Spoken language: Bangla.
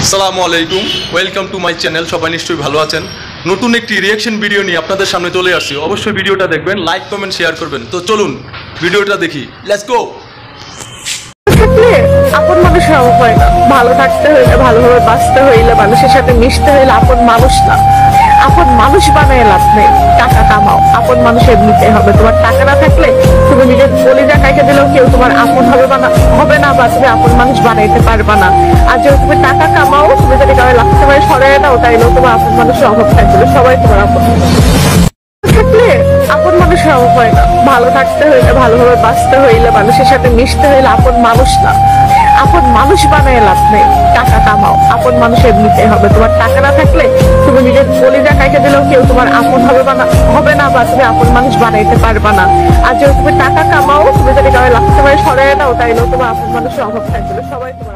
আসসালামু আলাইকুম, ওয়েলকাম টু মাই চ্যানেল। সবাই নিশ্চয়ই ভালো আছেন। নতুন একটি রিয়াকশন ভিডিও নিয়ে আপনাদের সামনে চলে আসছি। অবশ্যই ভিডিওটা দেখবেন, লাইক কমেন্ট শেয়ার করবেন। তো চলুন ভিডিওটা দেখি, লেটস গো। থাকলে আপন মানুষের অভাব হয় না। ভালো থাকতে হইলে, ভালোভাবে বাঁচতে হইলে, মানুষের সাথে মিশতে হইলে আপন মানুষ না, আপন মানুষ বানায় লাভ নেই। টাকা কামাও, আপন মানুষ এমনিতে হবে। তোমার টাকা না থাকলে তুমি নিজের কলিজা কাইটে দিলেও কেউ তোমার আপন হবে না, বা তুমি আপন মানুষ বানাইতে পারবা না। আর যেহেতু তুমি টাকা কামাও, তুমি যদি কারো লাগতে পারে সরাই দাও, তাইলেও তোমার আপন মানুষের অভাব থাকবে। সবাই তোমার আপন থাকলে আপন মানুষের অভাব হয় না। ভালো থাকতে হইলে, ভালোভাবে বাঁচতে হইলে, মানুষের সাথে মিশতে হইলে আপন মানুষ না, আপন মানুষ বানায় লাভ নেই। টাকা কামাও, আপন মানুষ এমনিতে হবে। তোমার টাকা না থাকলে তুমি নিজের কলিজা কাইটে দিলেও কেউ তোমার আপন হবে না, বা তুমি আপন মানুষ বানাইতে পারবা না। আর যেহেতু তুমি টাকা কামাও, তুমি যদি কারো লাগতে পারে সরাই দাও, তাইলেও তোমার আপন মানুষের অভাব থাকবে। সবাই তোমার